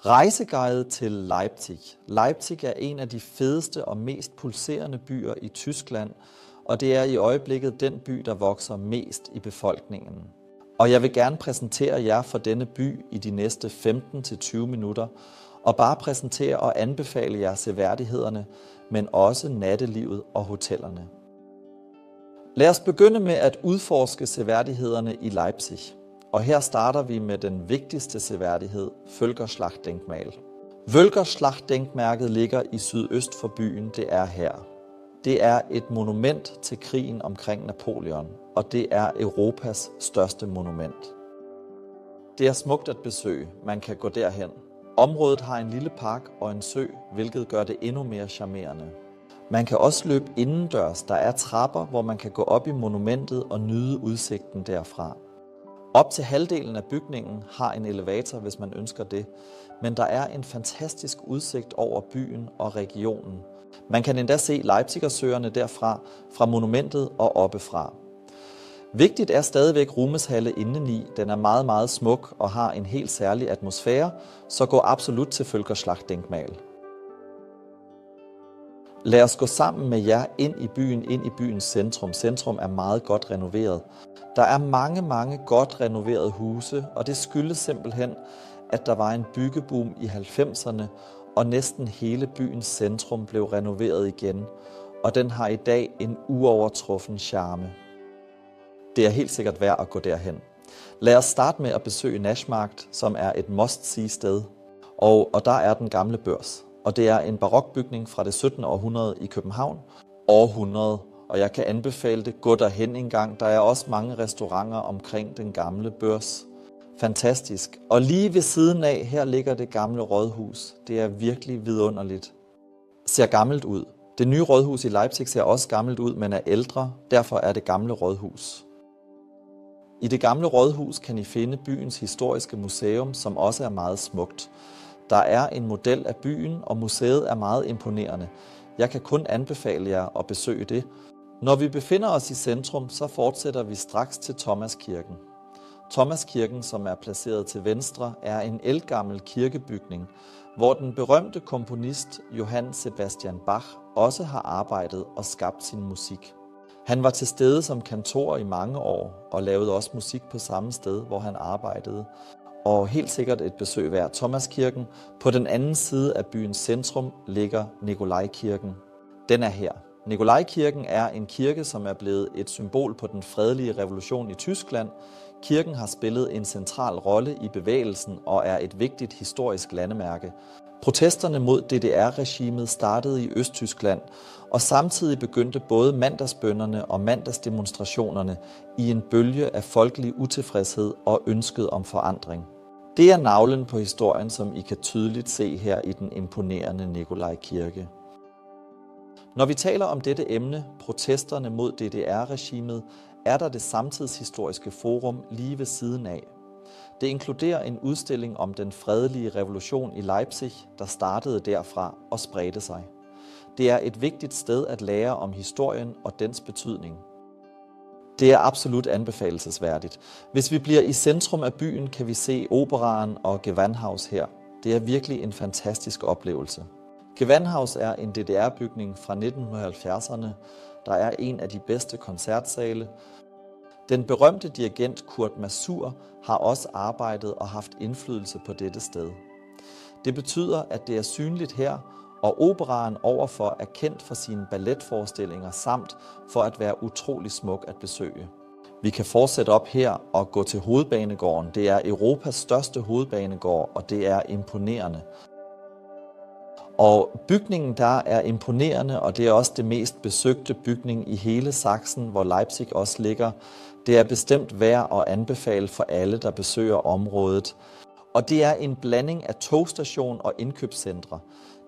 Rejseguide til Leipzig. Leipzig er en af de fedeste og mest pulserende byer i Tyskland, og det er i øjeblikket den by, der vokser mest i befolkningen. Og jeg vil gerne præsentere jer for denne by i de næste 15-20 minutter, og bare præsentere og anbefale jer seværdighederne, men også nattelivet og hotellerne. Lad os begynde med at udforske seværdighederne i Leipzig. Og her starter vi med den vigtigste seværdighed, Völkerschlachtdenkmal. Völkerschlachtdenkmærket ligger i sydøst for byen, det er her. Det er et monument til krigen omkring Napoleon, og det er Europas største monument. Det er smukt at besøge, man kan gå derhen. Området har en lille park og en sø, hvilket gør det endnu mere charmerende. Man kan også løbe indendørs, der er trapper, hvor man kan gå op i monumentet og nyde udsigten derfra. Op til halvdelen af bygningen har en elevator, hvis man ønsker det, men der er en fantastisk udsigt over byen og regionen. Man kan endda se Leipzigersøerne derfra, fra monumentet og oppefra. Vigtigt er stadigvæk Ruhmeshalle indeni. Den er meget, meget smuk og har en helt særlig atmosfære, så gå absolut til Völkerschlachtdenkmal. Lad os gå sammen med jer ind i byens centrum. Centrum er meget godt renoveret. Der er mange godt renoverede huse, og det skyldes simpelthen, at der var en byggeboom i 90'erne, og næsten hele byens centrum blev renoveret igen, og den har i dag en uovertruffen charme. Det er helt sikkert værd at gå derhen. Lad os starte med at besøge Naschmarkt, som er et must-see-sted, og der er den gamle børs. Og det er en barokbygning fra det 17. århundrede i København. Århundrede, og jeg kan anbefale det. Gå derhen en gang. Der er også mange restauranter omkring den gamle børs. Fantastisk. Og lige ved siden af, her ligger det gamle rådhus. Det er virkelig vidunderligt. Ser gammelt ud. Det nye rådhus i Leipzig ser også gammelt ud, men er ældre. Derfor er det gamle rådhus. I det gamle rådhus kan I finde byens historiske museum, som også er meget smukt. Der er en model af byen, og museet er meget imponerende. Jeg kan kun anbefale jer at besøge det. Når vi befinder os i centrum, så fortsætter vi straks til Thomaskirken. Thomaskirken, som er placeret til venstre, er en ældgammel kirkebygning, hvor den berømte komponist Johann Sebastian Bach også har arbejdet og skabt sin musik. Han var til stede som kantor i mange år og lavede også musik på samme sted, hvor han arbejdede. Og helt sikkert et besøg værd. Thomaskirken. På den anden side af byens centrum ligger Nikolajkirken. Den er her. Nikolajkirken er en kirke, som er blevet et symbol på den fredelige revolution i Tyskland. Kirken har spillet en central rolle i bevægelsen og er et vigtigt historisk landemærke. Protesterne mod DDR-regimet startede i Østtyskland, og samtidig begyndte både mandagsbønnerne og mandagsdemonstrationerne i en bølge af folkelig utilfredshed og ønsket om forandring. Det er navlen på historien, som I kan tydeligt se her i den imponerende Nikolajkirke. Når vi taler om dette emne, protesterne mod DDR-regimet, er der det samtidshistoriske forum lige ved siden af. Det inkluderer en udstilling om den fredelige revolution i Leipzig, der startede derfra og spredte sig. Det er et vigtigt sted at lære om historien og dens betydning. Det er absolut anbefalelsesværdigt. Hvis vi bliver i centrum af byen, kan vi se Operaen og Gewandhaus her. Det er virkelig en fantastisk oplevelse. Gewandhaus er en DDR-bygning fra 1970'erne, der er en af de bedste koncertsale. Den berømte dirigent Kurt Masur har også arbejdet og haft indflydelse på dette sted. Det betyder, at det er synligt her, og Operaen overfor er kendt for sine balletforestillinger samt for at være utrolig smuk at besøge. Vi kan fortsætte op her og gå til Hovedbanegården. Det er Europas største hovedbanegård, og det er imponerende. Og bygningen der er imponerende, og det er også det mest besøgte bygning i hele Sachsen, hvor Leipzig også ligger. Det er bestemt værd at anbefale for alle, der besøger området. Og det er en blanding af togstation og indkøbscentre.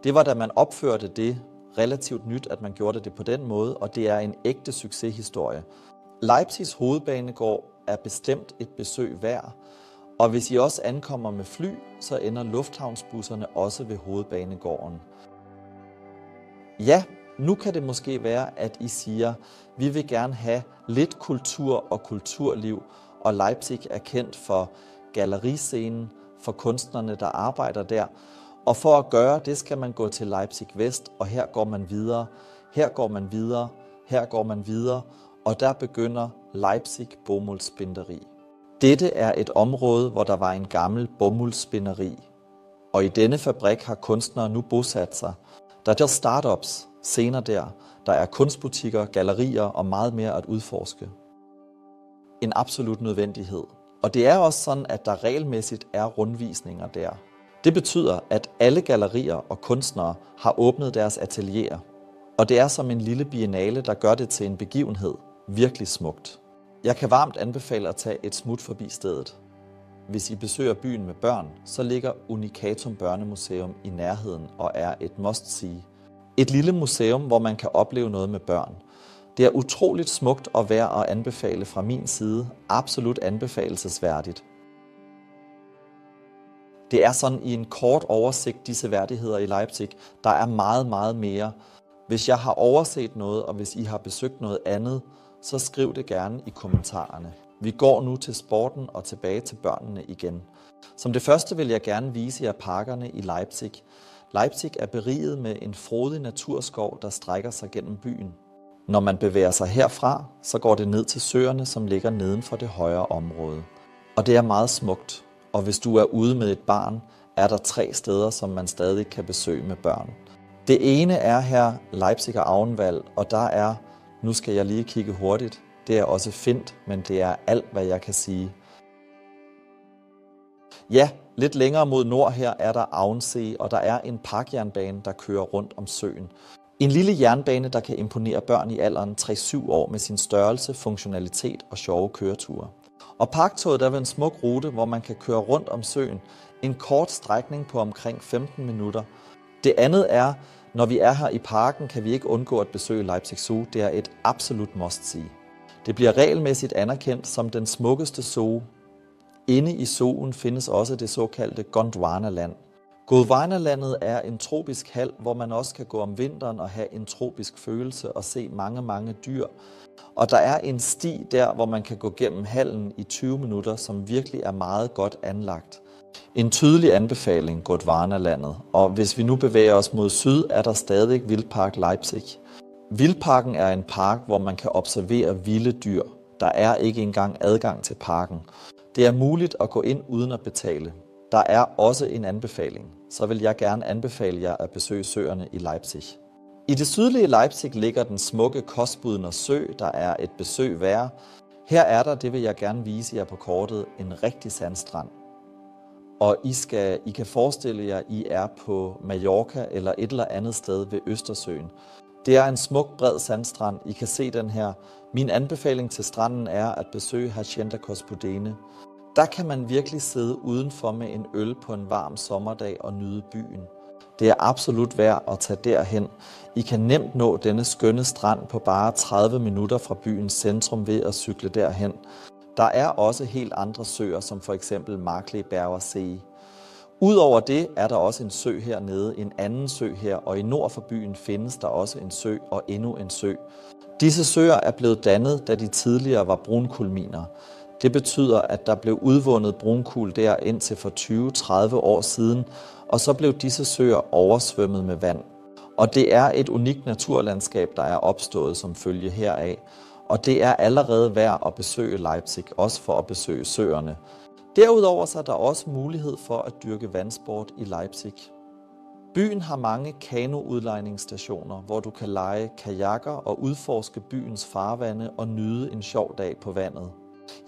Det var, da man opførte det, relativt nyt, at man gjorde det på den måde, og det er en ægte succeshistorie. Leipzigs hovedbanegård er bestemt et besøg værd, og hvis I også ankommer med fly, så ender lufthavnsbusserne også ved hovedbanegården. Ja, nu kan det måske være, at I siger, vi vil gerne have lidt kultur og kulturliv, og Leipzig er kendt for galleriscenen, for kunstnerne, der arbejder der. Og for at gøre det, skal man gå til Leipzig Vest, og her går man videre, her går man videre, her går man videre, og der begynder Leipzig Bomuldsspinderi. Dette er et område, hvor der var en gammel bomuldsspinderi, og i denne fabrik har kunstnere nu bosat sig. Der er startups senere der er kunstbutikker, gallerier og meget mere at udforske. En absolut nødvendighed. Og det er også sådan, at der regelmæssigt er rundvisninger der. Det betyder, at alle gallerier og kunstnere har åbnet deres atelierer. Og det er som en lille biennale, der gør det til en begivenhed. Virkelig smukt. Jeg kan varmt anbefale at tage et smut forbi stedet. Hvis I besøger byen med børn, så ligger Unicatum Børnemuseum i nærheden og er et must-see. Et lille museum, hvor man kan opleve noget med børn. Det er utroligt smukt og værd at anbefale fra min side. Absolut anbefalelsesværdigt. Det er sådan i en kort oversigt disse værdigheder i Leipzig. Der er meget, meget mere. Hvis jeg har overset noget, og hvis I har besøgt noget andet, så skriv det gerne i kommentarerne. Vi går nu til sporten og tilbage til børnene igen. Som det første vil jeg gerne vise jer parkerne i Leipzig. Leipzig er beriget med en frodig naturskov, der strækker sig gennem byen. Når man bevæger sig herfra, så går det ned til søerne, som ligger neden for det højre område. Og det er meget smukt. Og hvis du er ude med et barn, er der 3 steder, som man stadig kan besøge med børn. Det ene er her Leipziger Auenwald, og der er, nu skal jeg lige kigge hurtigt, det er også fint, men det er alt, hvad jeg kan sige. Ja, lidt længere mod nord her er der Auensee, og der er en parkjernbane, der kører rundt om søen. En lille jernbane, der kan imponere børn i alderen 3-7 år med sin størrelse, funktionalitet og sjove køreture. Og parktoget er ved en smuk rute, hvor man kan køre rundt om søen. En kort strækning på omkring 15 minutter. Det andet er, når vi er her i parken, kan vi ikke undgå at besøge Leipzig Zoo. Det er et absolut must-see. Det bliver regelmæssigt anerkendt som den smukkeste zoo. Inde i zooen findes også det såkaldte Gondwanaland. Gondwanalandet er en tropisk hal, hvor man også kan gå om vinteren og have en tropisk følelse og se mange, mange dyr. Og der er en sti der, hvor man kan gå gennem hallen i 20 minutter, som virkelig er meget godt anlagt. En tydelig anbefaling, Gondwanalandet. Og hvis vi nu bevæger os mod syd, er der stadig Wildpark Leipzig. Wildparken er en park, hvor man kan observere vilde dyr. Der er ikke engang adgang til parken. Det er muligt at gå ind uden at betale. Der er også en anbefaling. Så vil jeg gerne anbefale jer at besøge søerne i Leipzig. I det sydlige Leipzig ligger den smukke Kostbudner Sø, der er et besøg værd. Her er der, det vil jeg gerne vise jer på kortet, en rigtig sandstrand. Og I kan forestille jer, I er på Mallorca eller et eller andet sted ved Østersøen. Det er en smuk, bred sandstrand. I kan se den her. Min anbefaling til stranden er at besøge Hacienda Cospudene. Der kan man virkelig sidde udenfor med en øl på en varm sommerdag og nyde byen. Det er absolut værd at tage derhen. I kan nemt nå denne skønne strand på bare 30 minutter fra byens centrum ved at cykle derhen. Der er også helt andre søer, som for eksempel Markleberger See. Udover det er der også en sø hernede, en anden sø her, og i nord for byen findes der også en sø og endnu en sø. Disse søer er blevet dannet, da de tidligere var brunkulminer. Det betyder, at der blev udvundet brunkul der indtil for 20-30 år siden, og så blev disse søer oversvømmet med vand. Og det er et unikt naturlandskab, der er opstået som følge heraf. Og det er allerede værd at besøge Leipzig, også for at besøge søerne. Derudover så er der også mulighed for at dyrke vandsport i Leipzig. Byen har mange kanoudlejningsstationer, hvor du kan leje kajakker og udforske byens farvande og nyde en sjov dag på vandet.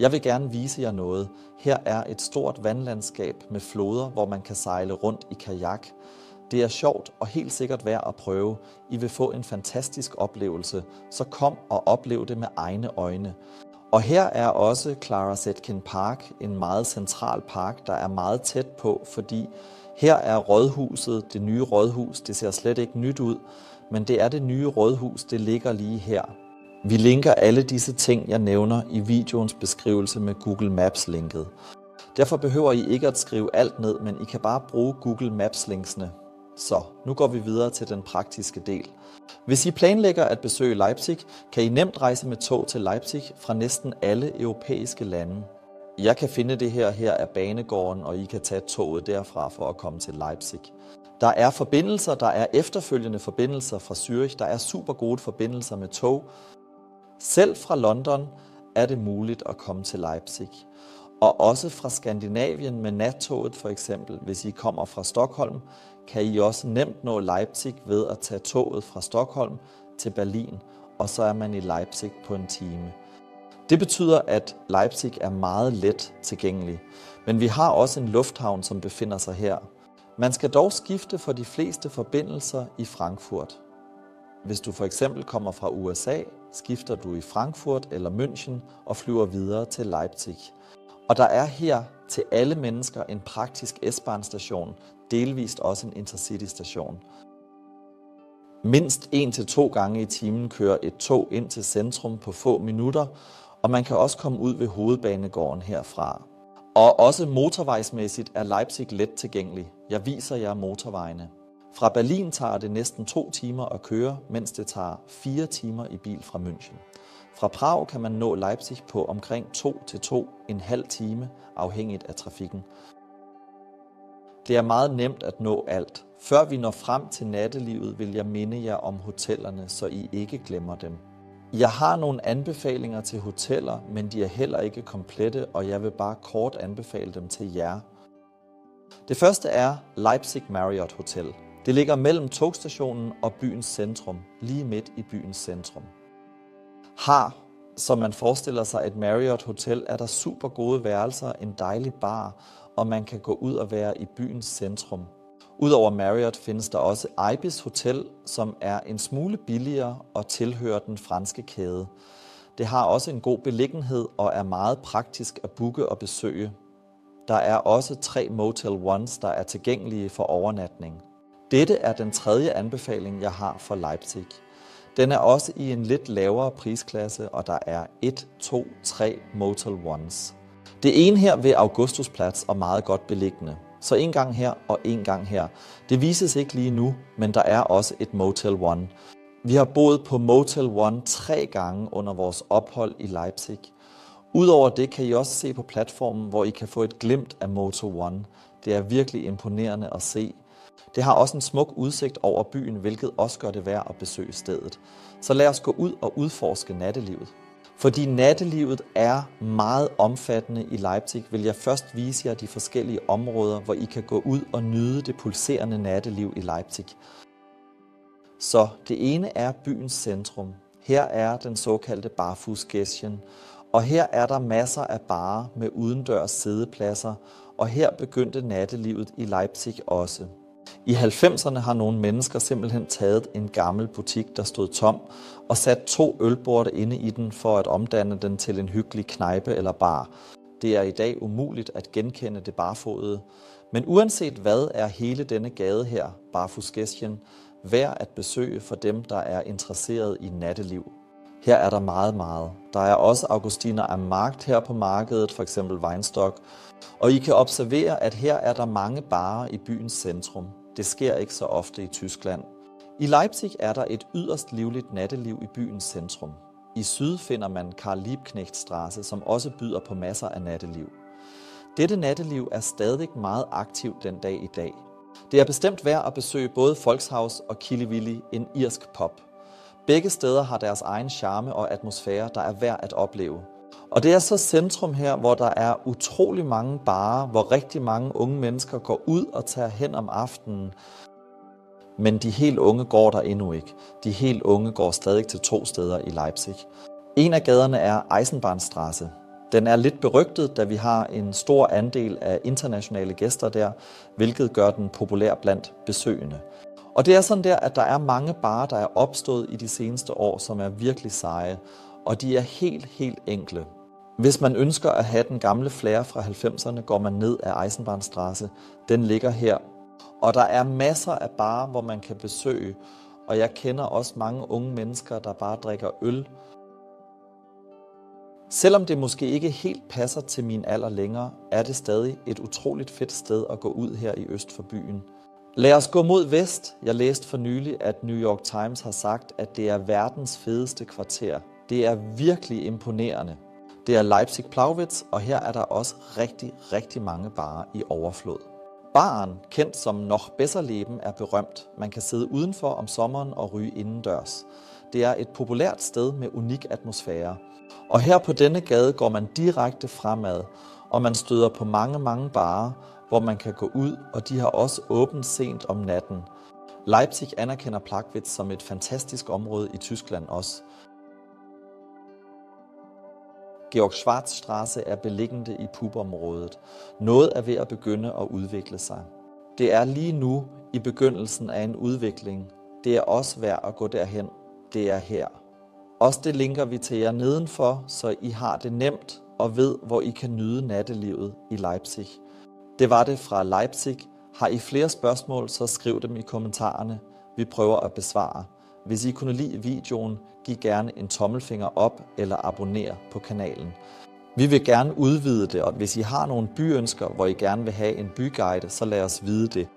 Jeg vil gerne vise jer noget. Her er et stort vandlandskab med floder, hvor man kan sejle rundt i kajak. Det er sjovt og helt sikkert værd at prøve. I vil få en fantastisk oplevelse, så kom og oplev det med egne øjne. Og her er også Clara Zetkin Park, en meget central park, der er meget tæt på, fordi her er rådhuset, det nye rådhus. Det ser slet ikke nyt ud, men det er det nye rådhus, det ligger lige her. Vi linker alle disse ting, jeg nævner i videoens beskrivelse med Google Maps-linket. Derfor behøver I ikke at skrive alt ned, men I kan bare bruge Google Maps-linksene. Så, nu går vi videre til den praktiske del. Hvis I planlægger at besøge Leipzig, kan I nemt rejse med tog til Leipzig fra næsten alle europæiske lande. Jeg kan finde det her er banegården, og I kan tage toget derfra for at komme til Leipzig. Der er forbindelser, der er efterfølgende forbindelser fra Zürich, der er super gode forbindelser med tog. Selv fra London er det muligt at komme til Leipzig. Og også fra Skandinavien med nattoget for eksempel. Hvis I kommer fra Stockholm, kan I også nemt nå Leipzig ved at tage toget fra Stockholm til Berlin, og så er man i Leipzig på en time. Det betyder, at Leipzig er meget let tilgængelig, men vi har også en lufthavn, som befinder sig her. Man skal dog skifte for de fleste forbindelser i Frankfurt. Hvis du for eksempel kommer fra USA, skifter du i Frankfurt eller München og flyver videre til Leipzig. Og der er her til alle mennesker en praktisk S-Bahn-station, delvist også en Intercity-station. Mindst 1-2 gange i timen kører et tog ind til centrum på få minutter, og man kan også komme ud ved hovedbanegården herfra. Og også motorvejsmæssigt er Leipzig let tilgængelig. Jeg viser jer motorvejene. Fra Berlin tager det næsten 2 timer at køre, mens det tager 4 timer i bil fra München. Fra Prag kan man nå Leipzig på omkring 2-2,5 time, afhængigt af trafikken. Det er meget nemt at nå alt. Før vi når frem til nattelivet, vil jeg minde jer om hotellerne, så I ikke glemmer dem. Jeg har nogle anbefalinger til hoteller, men de er heller ikke komplette, og jeg vil bare kort anbefale dem til jer. Det første er Leipzig Marriott Hotel. Det ligger mellem togstationen og byens centrum, lige midt i byens centrum. Har, som man forestiller sig et Marriott Hotel, er der super gode værelser, en dejlig bar, og man kan gå ud og være i byens centrum. Udover Marriott findes der også Ibis Hotel, som er en smule billigere og tilhører den franske kæde. Det har også en god beliggenhed og er meget praktisk at booke og besøge. Der er også 3 Motel Ones, der er tilgængelige for overnatning. Dette er den tredje anbefaling, jeg har for Leipzig. Den er også i en lidt lavere prisklasse, og der er 1, 2, 3 Motel Ones. Det ene her ved Augustusplads og meget godt beliggende. Så en gang her og en gang her. Det vises ikke lige nu, men der er også et Motel One. Vi har boet på Motel One 3 gange under vores ophold i Leipzig. Udover det kan I også se på platformen, hvor I kan få et glimt af Motel One. Det er virkelig imponerende at se. Det har også en smuk udsigt over byen, hvilket også gør det værd at besøge stedet. Så lad os gå ud og udforske nattelivet. Fordi nattelivet er meget omfattende i Leipzig, vil jeg først vise jer de forskellige områder, hvor I kan gå ud og nyde det pulserende natteliv i Leipzig. Så det ene er byens centrum. Her er den såkaldte Barfußgässchen, og her er der masser af barer med udendørs siddepladser, og her begyndte nattelivet i Leipzig også. I 90'erne har nogle mennesker simpelthen taget en gammel butik, der stod tom, og sat 2 ølborde inde i den for at omdanne den til en hyggelig knejpe eller bar. Det er i dag umuligt at genkende det barfodede. Men uanset hvad er hele denne gade her, Barfußgässchen, værd at besøge for dem, der er interesseret i natteliv. Her er der meget. Der er også Augustiner am Markt her på markedet, for eksempel Weinstock. Og I kan observere, at her er der mange barer i byens centrum. Det sker ikke så ofte i Tyskland. I Leipzig er der et yderst livligt natteliv i byens centrum. I syd finder man Karl-Liebknecht-Straße, som også byder på masser af natteliv. Dette natteliv er stadig meget aktivt den dag i dag. Det er bestemt værd at besøge både Volkshaus og Killivili, en irsk pub. Begge steder har deres egen charme og atmosfære, der er værd at opleve. Og det er så centrum her, hvor der er utrolig mange barer, hvor rigtig mange unge mennesker går ud og tager hen om aftenen. Men de helt unge går der endnu ikke. De helt unge går stadig til 2 steder i Leipzig. En af gaderne er Eisenbahnstraße. Den er lidt berygtet, da vi har en stor andel af internationale gæster der, hvilket gør den populær blandt besøgende. Og det er sådan der, at der er mange barer, der er opstået i de seneste år, som er virkelig seje, og de er helt enkle. Hvis man ønsker at have den gamle flair fra 90'erne, går man ned ad Eisenbahnstraße. Den ligger her. Og der er masser af barer, hvor man kan besøge, og jeg kender også mange unge mennesker, der bare drikker øl. Selvom det måske ikke helt passer til min alder længere, er det stadig et utroligt fedt sted at gå ud her i øst for byen. Lad os gå mod vest. Jeg læste for nylig, at New York Times har sagt, at det er verdens fedeste kvarter. Det er virkelig imponerende. Det er Leipzig-Plauwitz, og her er der også rigtig mange barer i overflod. Baren, kendt som Noch besser leben, er berømt. Man kan sidde udenfor om sommeren og ryge indendørs. Det er et populært sted med unik atmosfære. Og her på denne gade går man direkte fremad, og man støder på mange barer, hvor man kan gå ud, og de har også åbent sent om natten. Leipzig anerkender Plagwitz som et fantastisk område i Tyskland også. Georg-Schwarz-Straße er beliggende i pubområdet. Noget er ved at begynde at udvikle sig. Det er lige nu i begyndelsen af en udvikling. Det er også værd at gå derhen. Det er her. Også det linker vi til jer nedenfor, så I har det nemt og ved, hvor I kan nyde nattelivet i Leipzig. Det var det fra Leipzig. Har I flere spørgsmål, så skriv dem i kommentarerne. Vi prøver at besvare. Hvis I kunne lide videoen, giv gerne en tommelfinger op eller abonner på kanalen. Vi vil gerne udvide det, og hvis I har nogle byønsker, hvor I gerne vil have en byguide, så lad os vide det.